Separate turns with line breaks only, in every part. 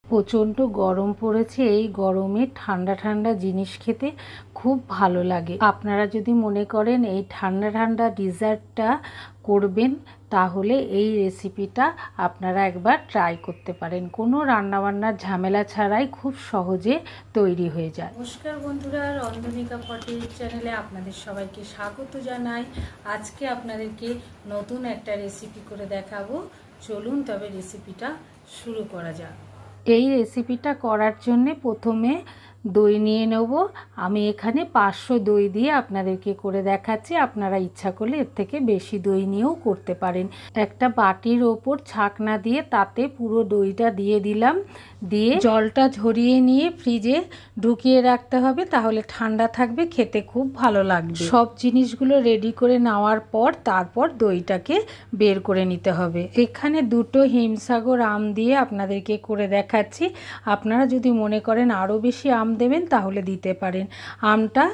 প্রচণ্ড গরম পড়েছে। এই গরমে ঠান্ডা ঠান্ডা জিনিস খেতে খুব ভালো লাগে। আপনারা যদি মনে করেন এই ঠান্ডা ঠান্ডা ডিজার্টটা করবেন, তাহলে এই রেসিপিটা আপনারা একবার ট্রাই করতে পারেন। কোনো রান্নাবান্নার ঝামেলা ছাড়াই খুব সহজে তৈরি হয়ে যায়। নমস্কার বন্ধুরা, রন্ধনিকা পটের চ্যানেলে আপনাদের সবাইকে স্বাগত জানাই। আজকে আপনাদেরকে নতুন একটা রেসিপি করে দেখাবো। চলুন তবে রেসিপিটা শুরু করা যাক। এই রেসিপিটা করার জন্যে প্রথমে দই নিয়ে নেব। আমি এখানে 500 দই দিয়ে আপনাদেরকে করে দেখাচ্ছি। আপনারা ইচ্ছা করলে এর থেকে বেশি দই নিয়েও করতে পারেন। একটা বাটির ওপর ছাকনা দিয়ে তাতে পুরো দইটা দিয়ে দিলাম। দিয়ে জলটা ঝরিয়ে নিয়ে ফ্রিজে ঢুকিয়ে রাখতে হবে, তাহলে ঠান্ডা থাকবে, খেতে খুব ভালো লাগবে। সব জিনিসগুলো রেডি করে নেওয়ার পর তারপর দইটাকে বের করে নিতে হবে। এখানে দুটো হিমসাগর আম দিয়ে আপনাদেরকে করে দেখাচ্ছি। আপনারা যদি মনে করেন আরও বেশি আম দেবেন তাহলে দিতে পারেন। আমটা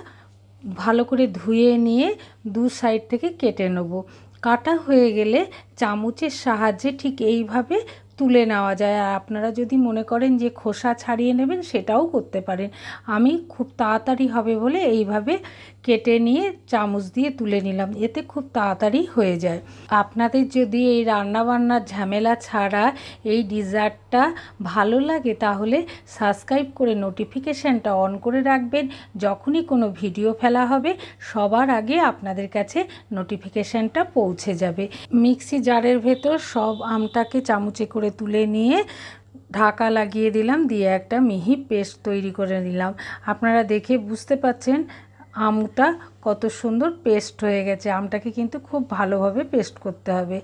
ভালো করে ধুয়ে নিয়ে দু সাইড থেকে কেটে নেব। কাটা হয়ে গেলে চামচের সাহায্যে ঠিক এইভাবে তুলে নেওয়া যায়। আর আপনারা যদি মনে করেন যে খোসা ছাড়িয়ে নেবেন সেটাও করতে পারেন। আমি খুব তাড়াতাড়ি হবে বলে এইভাবে কেটে নিয়ে চামচ দিয়ে তুলে নিলাম, এতে খুব তাড়াতাড়ি হয়ে যায়। আপনাদের যদি এই রান্নাবান্নার ঝামেলা ছাড়া এই ডিজার্টটা ভালো লাগে তাহলে সাবস্ক্রাইব করে নোটিফিকেশানটা অন করে রাখবেন। যখনই কোনো ভিডিও ফেলা হবে সবার আগে আপনাদের কাছে নোটিফিকেশানটা পৌঁছে যাবে। মিক্সি জারের ভেতর সব আমটাকে চামচে করে তুলে নিয়ে ঢাকা লাগিয়ে দিলাম, দিয়ে একটা মিহি পেস্ট তৈরি করে নিলাম। আপনারা দেখে বুঝতে পাচ্ছেন আমটা কত সুন্দর পেস্ট হয়ে গেছে। আমটাকে কিন্তু খুব ভালোভাবে পেস্ট করতে হবে।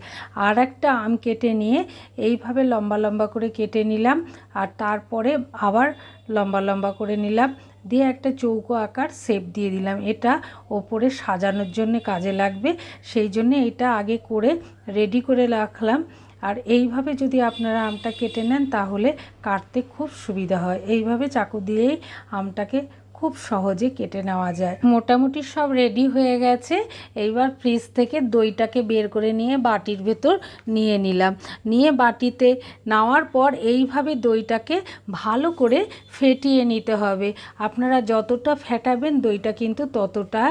আর একটা আম কেটে নিয়ে এইভাবে লম্বা লম্বা করে কেটে নিলাম, আর তারপরে আবার লম্বা লম্বা করে নিলাম, দিয়ে একটা চৌকো আকার শেপ দিয়ে দিলাম। এটা ওপরে সাজানোর জন্য কাজে লাগবে, সেই জন্য এটা আগে করে রেডি করে রাখলাম। আর এইভাবে যদি আপনারা আমটা কেটে নেন তাহলে কাটতে খুব সুবিধা হয়। এইভাবে চাকু দিয়েই আমটাকে খুব সহজে কেটে নেওয়া যায়। মোটামুটি সব রেডি হয়ে গেছে। এইবার ফ্রিজ থেকে দইটাকে বের করে নিয়ে বাটির ভেতর নিয়ে নিলাম। নিয়ে বাটিতে নেওয়ার পর এইভাবে দইটাকে ভালো করে ফেটিয়ে নিতে হবে। আপনারা যতটা ফেটাবেন দইটা কিন্তু ততটা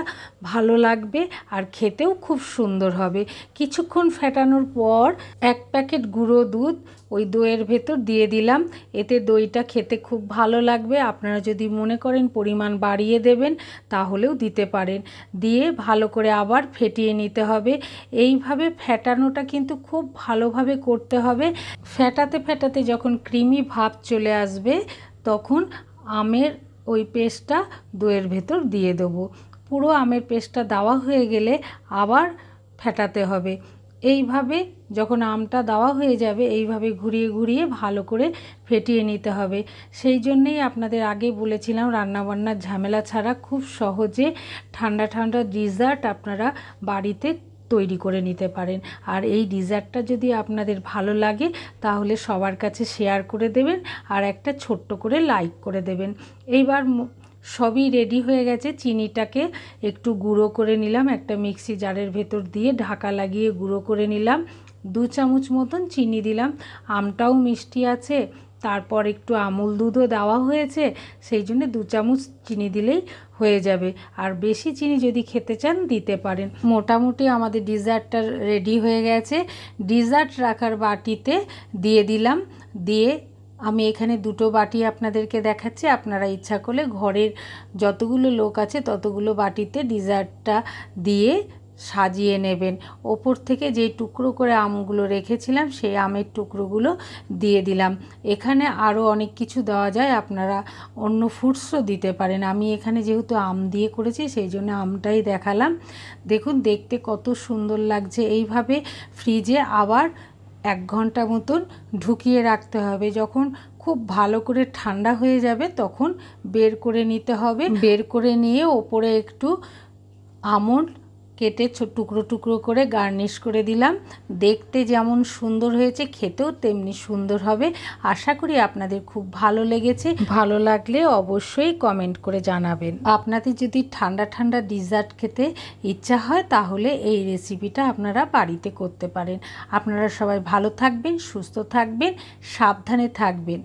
ভালো লাগবে আর খেতেও খুব সুন্দর হবে। কিছুক্ষণ ফেটানোর পর এক প্যাকেট গুঁড়ো দুধ ওই দইয়ের ভেতর দিয়ে দিলাম। এতে দইটা খেতে খুব ভালো লাগবে। আপনারা যদি মনে করেন পরিমাণ বাড়িয়ে দেবেন তাহলেও দিতে পারেন। দিয়ে ভালো করে আবার ফেটিয়ে নিতে হবে। এইভাবে ফেটানোটা কিন্তু খুব ভালোভাবে করতে হবে। ফেটাতে ফেটাতে যখন ক্রিমি ভাব চলে আসবে তখন আমের ওই পেস্টটা দইয়ের ভেতর দিয়ে দেবো। পুরো আমের পেস্টটা দেওয়া হয়ে গেলে আবার ফেটাতে হবে। এইভাবে যখন আমটা দেওয়া হয়ে যাবে এইভাবে ঘুরিয়ে ঘুরিয়ে ভালো করে ফেটিয়ে নিতে হবে। সেই জন্যেই আপনাদের আগে বলেছিলাম রান্নাবান্নার ঝামেলা ছাড়া খুব সহজে ঠান্ডা ঠান্ডা ডিজার্ট আপনারা বাড়িতে তৈরি করে নিতে পারেন। আর এই ডিজার্টটা যদি আপনাদের ভালো লাগে তাহলে সবার কাছে শেয়ার করে দেবেন আর একটা ছোট্ট করে লাইক করে দেবেন। এইবার সবই রেডি হয়ে গেছে। চিনিটাকে একটু গুঁড়ো করে নিলাম, একটা মিক্সি জারের ভেতর দিয়ে ঢাকা লাগিয়ে গুঁড়ো করে নিলাম। 2 চামচ মতন চিনি দিলাম। আমটাও মিষ্টি আছে, তারপর একটু আমুল দুধও দেওয়া হয়েছে, সেই জন্য 2 চামচ চিনি দিলেই হয়ে যাবে। আর বেশি চিনি যদি খেতে চান দিতে পারেন। মোটামুটি আমাদের ডিজার্টটা রেডি হয়ে গেছে। ডিজার্ট রাখার বাটিতে দিয়ে দিলাম। দিয়ে আমি এখানে দুটো বাটি আপনাদেরকে দেখাচ্ছি। আপনারা ইচ্ছা করলে ঘরের যতগুলো লোক আছে ততগুলো বাটিতে ডিজার্টটা দিয়ে সাজিয়ে নেবেন। ওপর থেকে যেই টুকরো করে আমগুলো রেখেছিলাম সেই আমের টুকরোগুলো দিয়ে দিলাম। এখানে আরও অনেক কিছু দেওয়া যায়, আপনারা অন্য ফ্রুটসও দিতে পারেন। আমি এখানে যেহেতু আম দিয়ে করেছি সেই জন্য আমটাই দেখালাম। দেখুন দেখতে কত সুন্দর লাগছে। এইভাবে ফ্রিজে আবার 1 ঘন্টা মতন ঢুকিয়ে রাখতে হবে। যখন খুব ভালো করে ঠান্ডা হয়ে যাবে তখন বের করে নিতে হবে। বের করে নিয়ে ওপরে একটু আমন্ড কেটে টুকরো টুকরো করে গার্নিশ করে দিলাম। দেখতে যেমন সুন্দর হয়েছে খেতেও তেমনি সুন্দর হবে। আশা করি আপনাদের খুব ভালো লেগেছে। ভালো লাগলে অবশ্যই কমেন্ট করে জানাবেন। আপনাদের যদি ঠান্ডা ঠান্ডা ডিজার্ট খেতে ইচ্ছা হয় তাহলে এই রেসিপিটা আপনারা বাড়িতে করতে পারেন। আপনারা সবাই ভালো থাকবেন, সুস্থ থাকবেন, সাবধানে থাকবেন।